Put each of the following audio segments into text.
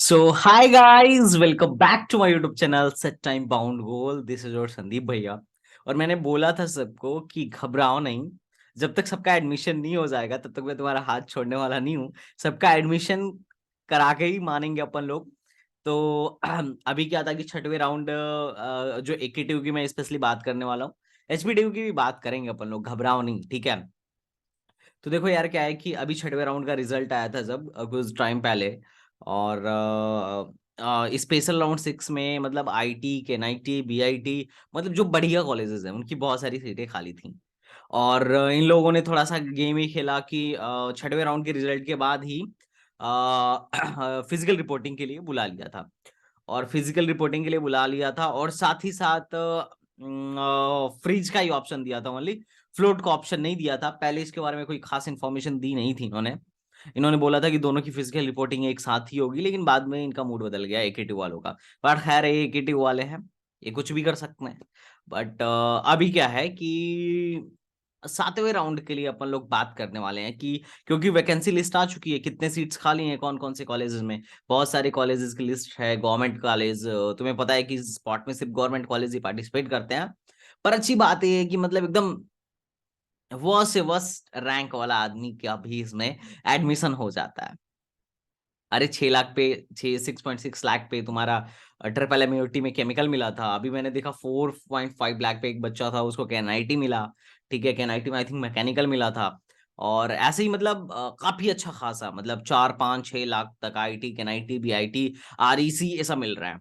So hi guys, welcome back to my YouTube channel set time bound goal. This is your Sandeep भैया। और मैंने बोला था सबको कि घबराओ नहीं। जब तक सबका एडमिशन नहीं हो जाएगा तब तक मैं तुम्हारा हाथ छोड़ने वाला नहीं हूँ। सबका एडमिशन करा के ही मानेंगे अपन लोग। तो अभी क्या था कि छठवें राउंड जो एकेटीयू की मैं स्पेशली बात करने वाला हूँ, एचपीटीयू की भी बात करेंगे अपन लोग। घबराओ नहीं, ठीक है। तो देखो यार, क्या है कि अभी छठवें राउंड का रिजल्ट आया था जब कुछ टाइम पहले। और स्पेशल राउंड 6 में मतलब आईटी के एनआईटी बीआईटी, मतलब जो बढ़िया कॉलेजेस हैं उनकी बहुत सारी सीटें खाली थी। और इन लोगों ने थोड़ा सा गेम ही खेला कि छठवें राउंड के रिजल्ट के बाद ही फिजिकल रिपोर्टिंग के लिए बुला लिया था। और फिजिकल रिपोर्टिंग के लिए बुला लिया था और साथ ही साथ फ्रीज का ही ऑप्शन दिया था ओनली। फ्लोट का ऑप्शन नहीं दिया था। पहले इसके बारे में कोई खास इन्फॉर्मेशन दी नहीं थी इन्होंने। इन्होंने बोला था कि दोनों की फिजिकल रिपोर्टिंग एक साथ ही होगी, लेकिन बाद में इनका मूड बदल गया एकेटिव वालों का। पर खैर, ये एकेटिव वाले हैं, ये कुछ भी कर सकते हैं। बट अभी क्या है कि 7वें राउंड के लिए अपन लोग बात करने वाले हैं कि क्योंकि वैकेंसी लिस्ट आ चुकी है, कितने सीट्स खाली हैं कौन कौन से कॉलेजेस में। बहुत सारे कॉलेजेस की लिस्ट है। गवर्नमेंट कॉलेज, तुम्हें पता है कि स्पॉट में सिर्फ गवर्नमेंट कॉलेज ही पार्टिसिपेट करते हैं। पर अच्छी बात यह है कि मतलब एकदम वर्स्ट से वर्स्ट रैंक वाला आदमी का भी इसमें एडमिशन हो जाता है। अरे 6 लाख पे, 6.6 लाख पे तुम्हारा ट्रिपल एमयूटी में केमिकल मिला था। अभी मैंने देखा 4.5 लाख पे एक बच्चा था, उसको केएनआईटी मिला। ठीक है, केएनआईटी में आई थिंक मैकेनिकल मिला था। और ऐसे ही मतलब काफी अच्छा खासा, मतलब 4 5 6 लाख तक आईटी केएनआईटी बीआईटी आरईसी ऐसा मिल रहा है।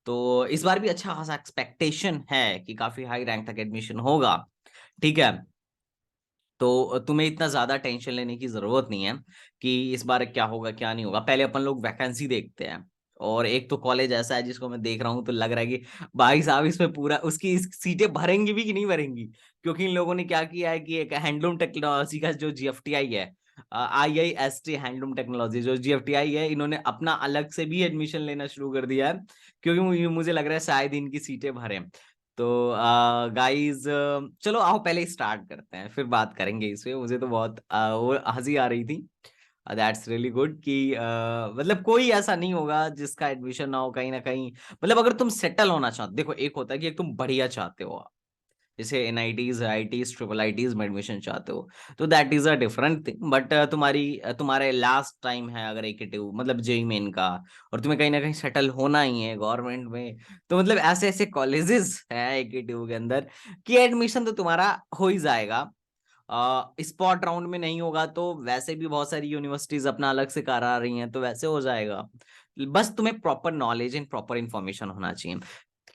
तो इस बार भी अच्छा खासा एक्सपेक्टेशन है कि काफी हाई रैंक तक एडमिशन होगा। ठीक है। तो तुम्हें इतना ज्यादा टेंशन लेने की जरूरत नहीं है कि इस बार क्या होगा क्या नहीं होगा। पहले अपन लोग वैकेंसी देखते हैं। और एक तो कॉलेज ऐसा है जिसको मैं देख रहा हूँ तो लग रहा है कि भाई साहब इसमें पूरा उसकी सीटें भरेंगी भी कि नहीं भरेंगी। क्योंकि इन लोगों ने क्या किया है कि एक हैंडलूम टेक्नोलॉजी का जो जीएफटीआई है, आईआईएसटी हैंडलूम टेक्नोलॉजी जो जीएफटीआई है, इन्होंने अपना अलग से भी एडमिशन लेना शुरू कर दिया है। क्योंकि मुझे लग रहा है शायद इनकी सीटें भरे। तो गाइस, चलो आओ पहले स्टार्ट करते हैं, फिर बात करेंगे इस पे। मुझे तो बहुत वो हंसी आ रही थी। दैट्स रियली गुड कि मतलब कोई ऐसा नहीं होगा जिसका एडमिशन ना हो कहीं ना कहीं। मतलब अगर तुम सेटल होना चाहते, देखो एक होता है कि एक तुम बढ़िया चाहते हो, जैसे एनआईटीज आईटीज ट्रिपल आईटीज में एडमिशन चाहते हो, तो that is a different thing. But तुम्हारे लास्ट टाइम है अगर एकेटिव मतलब जेई मेन का, और तुम्हें कहीं ना कहीं सेटल होना ही है गवर्नमेंट में, तो मतलब ऐसे ऐसे कॉलेजेस हैं एकेटिव के अंदर कि एडमिशन तो तुम्हारा हो ही जाएगा। स्पॉट राउंड में नहीं होगा तो वैसे भी बहुत सारी यूनिवर्सिटीज अपना अलग से करा रही हैं, तो वैसे हो जाएगा। बस तुम्हें proper knowledge and proper information होना चाहिए।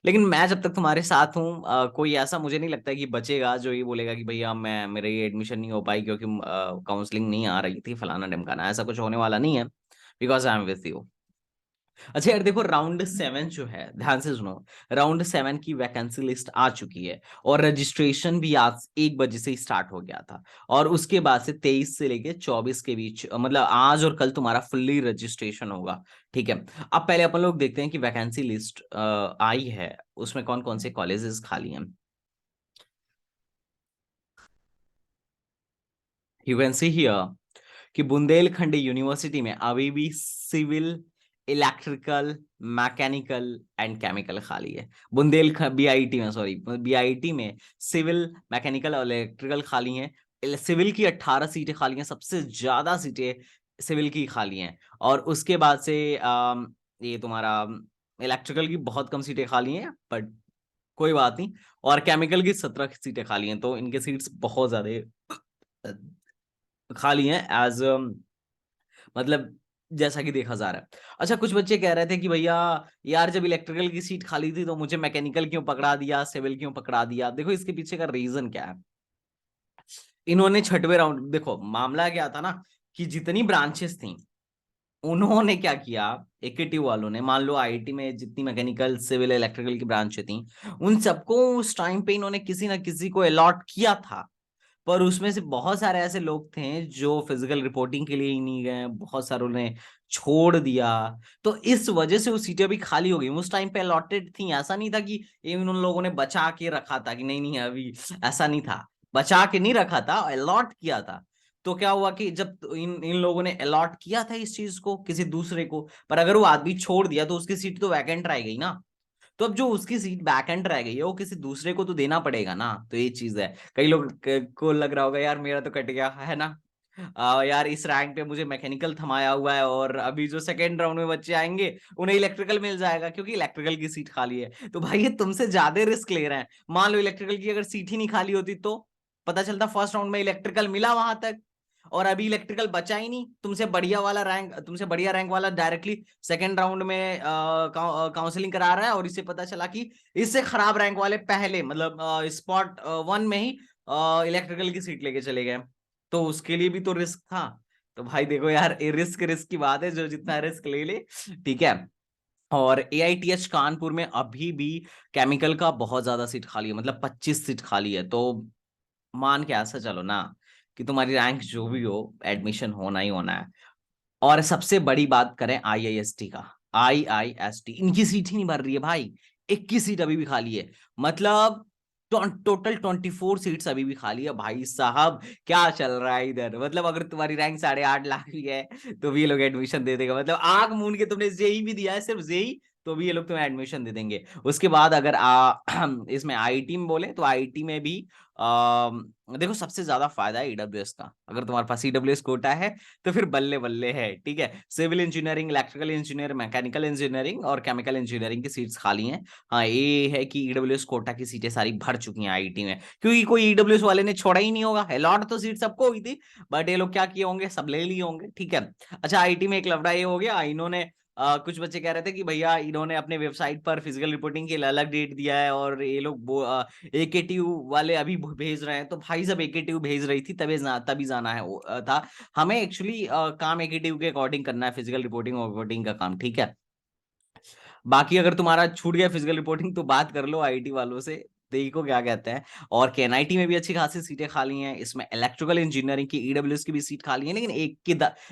लेकिन मैं जब तक तुम्हारे साथ हूँ, कोई ऐसा मुझे नहीं लगता कि बचेगा जो ये बोलेगा कि भैया मैं मेरे ये एडमिशन नहीं हो पाई क्योंकि काउंसलिंग नहीं आ रही थी, फलाना ढिमकाना। ऐसा कुछ होने वाला नहीं है, because I am with you. अच्छा यार देखो, राउंड 7 जो है, ध्यान से सुनो। राउंड 7 की वैकेंसी लिस्ट आ चुकी है और रजिस्ट्रेशन भी आज 1 बजे से स्टार्ट हो गया था। और उसके बाद से 23 से लेके 24 के बीच, मतलब आज और कल तुम्हारा फुल्ली रजिस्ट्रेशन होगा। ठीक है। अब पहले अपन लोग देखते हैं कि वैकेंसी लिस्ट आई है, उसमें कौन कौन से कॉलेजेस खाली हैं। यू कैन सी हियर कि बुंदेलखंड यूनिवर्सिटी में अभी भी civil, electrical, mechanical and chemical खाली है। बुंदेलखंड बीआईटी में, सॉरी बीआईटी में सिविल, मैकेनिकल और इलेक्ट्रिकल खाली हैं। सिविल की 18 सीटें खाली हैं, सबसे ज्यादा सीटें सिविल की खाली हैं। और उसके बाद से ये तुम्हारा इलेक्ट्रिकल की बहुत कम सीटें खाली हैं, बट कोई बात नहीं। और केमिकल की 17 सीटें खाली हैं, तो इनके सीट्स बहुत ज्यादा खाली हैं एज, मतलब जैसा कि देखा जा रहा है। अच्छा, कुछ बच्चे कह रहे थे कि भैया यार जब इलेक्ट्रिकल की सीट खाली थी तो मुझे मैकेनिकल क्यों पकड़ा दिया, सिविल क्यों पकड़ा दिया। देखो इसके पीछे का रीजन क्या है। इन्होंने छठवें राउंड, देखो मामला क्या था ना, कि जितनी ब्रांचेस थी उन्होंने क्या किया, एकेटीव वालों ने, मान लो आईटी में जितनी मैकेनिकल सिविल इलेक्ट्रिकल की ब्रांचें थी, उन सबको उस टाइम पे इन्होंने किसी ना किसी को अलॉट किया था। पर उसमें से बहुत सारे ऐसे लोग थे जो फिजिकल रिपोर्टिंग के लिए ही नहीं गए, बहुत सारों ने छोड़ दिया। तो इस वजह से वो सीटें अभी खाली हो गई। उस टाइम पे अलॉटेड थी, ऐसा नहीं था कि ये उन लोगों ने बचा के रखा था कि नहीं नहीं अभी, ऐसा नहीं था। बचा के नहीं रखा था, अलॉट किया था। तो क्या हुआ कि जब इन इन लोगों ने अलॉट किया था इस चीज को किसी दूसरे को, पर अगर वो आदमी छोड़ दिया तो उसकी सीट तो वैकेंट रह गई ना। तो अब जो उसकी सीट वैकेंट रह गई है वो किसी दूसरे को तो देना पड़ेगा ना। तो ये चीज है, कई लोग को लग रहा होगा यार मेरा तो कट गया है ना। यार इस रैंक पे मुझे मैकेनिकल थमाया हुआ है और अभी जो सेकंड राउंड में बच्चे आएंगे उन्हें इलेक्ट्रिकल मिल जाएगा क्योंकि इलेक्ट्रिकल की सीट खाली है। तो भाई ये तुमसे ज्यादा रिस्क ले रहे हैं। मान लो इलेक्ट्रिकल की अगर सीट ही नहीं खाली होती तो पता चलता फर्स्ट राउंड में इलेक्ट्रिकल मिला वहां तक, और अभी इलेक्ट्रिकल बचा ही नहीं, तुमसे बढ़िया रैंक वाला डायरेक्टली सेकंड राउंड में काउंसलिंग करा रहा है और इससे पता चला कि इससे खराब रैंक वाले पहले मतलब स्पॉट 1 में ही इलेक्ट्रिकल की सीट लेके चले गए। तो उसके लिए भी तो रिस्क था। तो भाई देखो यार, ये रिस्क रिस्क की बात है, जो जितना रिस्क ले ले। ठीक है। और AITH कानपुर में अभी भी केमिकल का बहुत ज्यादा सीट खाली है, मतलब 25 सीट खाली है। तो मान के ऐसा चलो ना कि तुम्हारी रैंक जो भी हो एडमिशन होना ही होना है। और सबसे बड़ी बात करें IIST का, IIST इनकी सीट ही नहीं भर रही है भाई। 21 सीट अभी भी खाली है, मतलब टोटल 24 सीट्स अभी भी खाली है भाई साहब। क्या चल रहा है इधर, मतलब अगर तुम्हारी रैंक 8.5 लाख भी है तो भी ये लोग एडमिशन दे देगा। मतलब आग मूंद के तुमने जेई भी दिया है, सिर्फ जेई, तो भी ये लोग तुम्हें एडमिशन दे देंगे। उसके बाद अगर इसमें आईटी में बोले तो आईटी में भी देखो सबसे ज्यादा फायदा है ईडब्ल्यूएस का। अगर तुम्हारे पास ईडब्ल्यूएस कोटा है तो फिर बल्ले बल्ले है। ठीक है, civil engineering, electrical engineer, mechanical engineering और केमिकल इंजीनियरिंग की सीट्स खाली हैं। हाँ ये है कि ईडब्ल्यूएस कोटा की सीटें सारी भर चुकी हैं आईटी में, क्योंकि कोई ईडब्ल्यूएस वाले ने छोड़ा ही नहीं होगा। अलॉट तो सीट सबको हुई थी, बट ये लोग क्या किए होंगे, सब ले लिए होंगे। ठीक है। अच्छा आईटी में एक लफड़ा ये हो गया, इन्होंने कुछ बच्चे कह रहे थे कि भैया इन्होंने अपने वेबसाइट पर फिजिकल रिपोर्टिंग के लिए अलग डेट दिया है और ये लोग AKTU वाले अभी भेज रहे हैं। तो भाई जब AKTU भेज रही थी तभी जाना है था। हमें एक्चुअली काम AKTU के अकॉर्डिंग करना है, फिजिकल रिपोर्टिंग और रिपोर्टिंग का काम। ठीक है। बाकी अगर तुम्हारा छूट गया फिजिकल रिपोर्टिंग तो बात कर लो आईटी वालों से, देखो क्या कहते हैं। और केएनआईटी में भी अच्छी खासी सीटें खाली हैं। इसमें इलेक्ट्रिकल इंजीनियरिंग की ईडब्ल्यूएस की भी सीट खाली है, लेकिन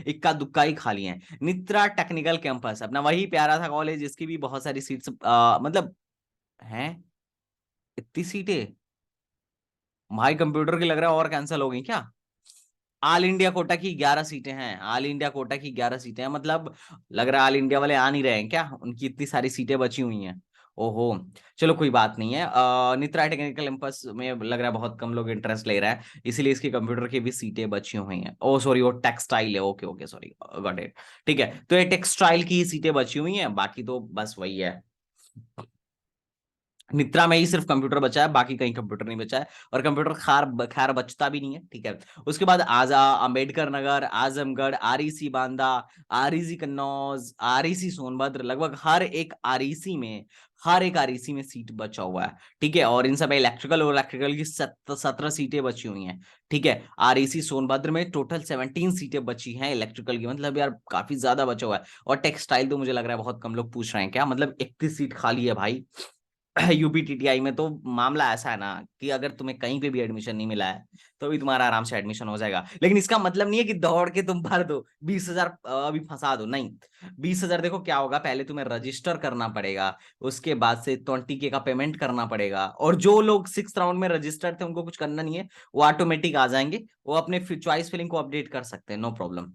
इक्का दुक्का ही खाली है। नित्रा टेक्निकल कैंपस अपना वही प्यारा था कॉलेज, इसकी भी बहुत सारी सीट्स मतलब हैं। इतनी सीटें भाई कंप्यूटर की लग रहा है और कैंसिल हो गई क्या। ऑल इंडिया कोटा की 11 सीटें हैं, ऑल इंडिया कोटा की 11 सीटें हैं, मतलब लग रहा है ऑल इंडिया वाले आ नहीं रहे हैं क्या, उनकी इतनी सारी सीटें बची हुई हैं। ओहो। चलो कोई बात नहीं है। नित्रा टेक्निकल कैंपस में लग रहा है बहुत कम लोग इंटरेस्ट ले रहा है, इसीलिए इसकी कंप्यूटर की भी सीटें बची हुई हैं। ओ सॉरी, वो टेक्सटाइल है। Okay okay sorry, got it. ठीक है, तो ये टेक्सटाइल की सीटें बची हुई हैं, बाकी तो बस वही है। नित्रा में ही सिर्फ कंप्यूटर बचा है, बाकी कहीं कंप्यूटर नहीं बचा है। और कंप्यूटर खैर खैर बचता भी नहीं है। ठीक है। उसके बाद आजा, Ambedkar Nagar, Azamgarh, REC Banda, REC Kannauj, REC Sonbhadra, लगभग हर एक REC में सीट बचा हुआ है। ठीक है। और इन सब इलेक्ट्रिकल और इलेक्ट्रिकल की 17 सीटें बची हुई हैं। ठीक है। REC सोनभद्र में टोटल 17 सीटें बची हैं इलेक्ट्रिकल की, मतलब यार काफी ज्यादा बचा हुआ है। और टेक्सटाइल तो मुझे लग रहा है बहुत कम लोग पूछ रहे हैं क्या, मतलब 31 सीट खाली है भाई। UPTTI में तो मामला ऐसा है ना कि अगर तुम्हें कहीं पे भी एडमिशन नहीं मिला है तो भी तुम्हारा आराम से एडमिशन हो जाएगा। लेकिन इसका मतलब नहीं है कि दौड़ के तुम भर दो 20,000 अभी फंसा दो, नहीं। 20,000 देखो क्या होगा, पहले तुम्हें रजिस्टर करना पड़ेगा, उसके बाद से 20K का पेमेंट करना पड़ेगा। और जो लोग 6th राउंड में रजिस्टर थे उनको कुछ करना नहीं है, वो ऑटोमेटिक आ जाएंगे, वो अपने चॉइस फिलिंग को अपडेट कर सकते हैं, नो प्रॉब्लम।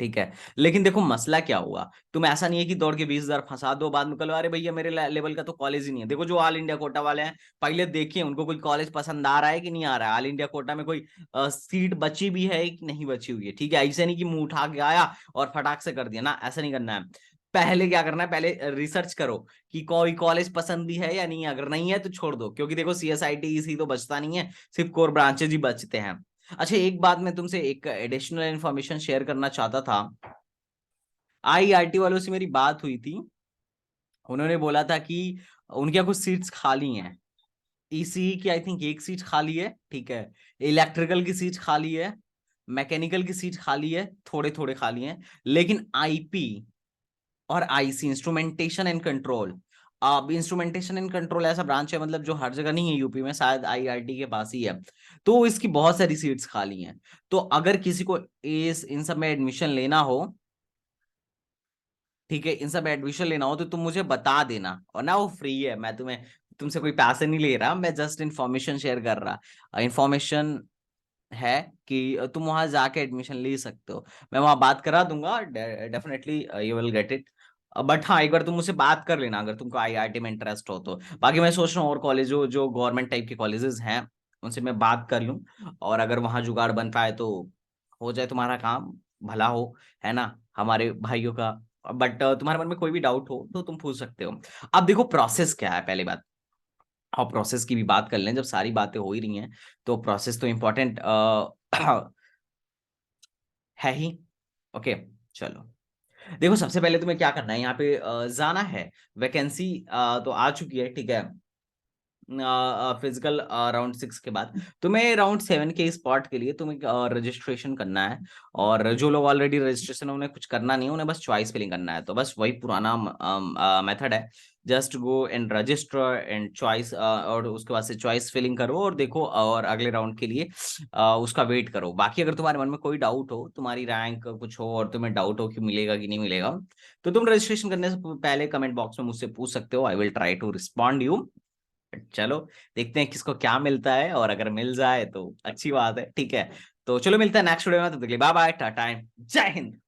ठीक है। लेकिन देखो मसला क्या हुआ, तुम ऐसा नहीं है कि दौड़ के 20,000 फंसा दो, बाद में कलो अरे भैया मेरे लेवल का तो कॉलेज ही नहीं है। देखो जो ऑल इंडिया कोटा वाले हैं पहले देखिए उनको कोई कॉलेज पसंद आ रहा है कि नहीं आ रहा है, ऑल इंडिया कोटा में कोई सीट बची भी है कि नहीं बची हुई है। ठीक है, ऐसे नहीं कि मुंह उठा के आया और फटाक से कर दिया ना, ऐसा नहीं करना है। पहले क्या करना है, पहले रिसर्च करो कि कोई कॉलेज पसंद भी है या नहीं है, अगर नहीं है तो छोड़ दो, क्योंकि देखो CSIT इसी तो बचता नहीं है, सिर्फ कोर ब्रांचेज ही बचते हैं। अच्छा एक बात मैं तुमसे एक एडिशनल इन्फॉर्मेशन शेयर करना चाहता था। IRT वालों से मेरी बात हुई थी, उन्होंने बोला था कि उनके यहाँ कुछ सीट्स खाली हैं। ECE की आई थिंक एक सीट खाली है। ठीक है। इलेक्ट्रिकल की सीट खाली है, मैकेनिकल की सीट खाली है, थोड़े थोड़े खाली हैं। लेकिन IP और IC, इंस्ट्रूमेंटेशन एंड कंट्रोल, अब इंस्ट्रूमेंटेशन एंड कंट्रोल ऐसा ब्रांच है मतलब जो हर जगह नहीं है यूपी में, शायद IRT के पास ही है। तो इसकी बहुत सारी सीट्स खाली हैं। तो अगर किसी को इस इन सब में एडमिशन लेना हो, ठीक है, इन सब एडमिशन लेना हो तो तुम मुझे बता देना, और ना वो फ्री है, मैं तुमसे कोई पैसे नहीं ले रहा, मैं जस्ट इन्फॉर्मेशन शेयर कर रहा। इन्फॉर्मेशन है कि तुम वहां जाके एडमिशन ले सकते हो। मैं वहां बात करा दूंगा, definitely you will get it. But हाँ, एक बार तुम मुझसे बात कर लेना अगर तुमको आईआईटी में इंटरेस्ट हो तो। बाकी मैं सोच रहा हूँ और कॉलेज जो गवर्नमेंट टाइप के कॉलेजेस हैं उनसे मैं बात कर लूँ, और अगर वहां जुगाड़ बन पाए तो हो जाए तुम्हारा काम, भला हो, है ना, हमारे भाइयों का। बट तुम्हारे मन में कोई भी डाउट हो तो तुम पूछ सकते हो। अब देखो प्रोसेस क्या है, पहली बात, और प्रोसेस की भी बात कर लें जब सारी बातें हो ही रही हैं। तो प्रोसेस तो इम्पोर्टेंट है ही। ओके, चलो। देखो सबसे पहले तुम्हें क्या करना है, यहाँ पे जाना है। वैकेंसी तो आ चुकी है, ठीक है। फिजिकल राउंड 6 के बाद तुम्हें राउंड 7 के स्पॉट के लिए तुम्हें रजिस्ट्रेशन करना है। और जो लोग ऑलरेडी रजिस्ट्रेशन है उन्हें कुछ करना नहीं है, उन्हें बस चॉइस फिलिंग करना है। तो बस वही पुराना मेथड है। Just go and register and choice, और उसके बाद से चॉइस फिलिंग करो और देखो, और अगले राउंड के लिए उसका वेट करो। बाकी अगर तुम्हारे मन में कोई डाउट हो, तुम्हारी रैंक कुछ हो और तुम्हें डाउट हो कि मिलेगा कि नहीं मिलेगा, तो तुम रजिस्ट्रेशन करने से पहले कमेंट बॉक्स में मुझसे पूछ सकते हो। I will try to respond you. चलो, देखते हैं किसको क्या मिलता है, और अगर मिल जाए तो अच्छी बात है, ठीक है। तो चलो मिलता है नेक्स्ट वीडियो में, तब तक के लिए बाय बाय, टाटा, जय हिंद।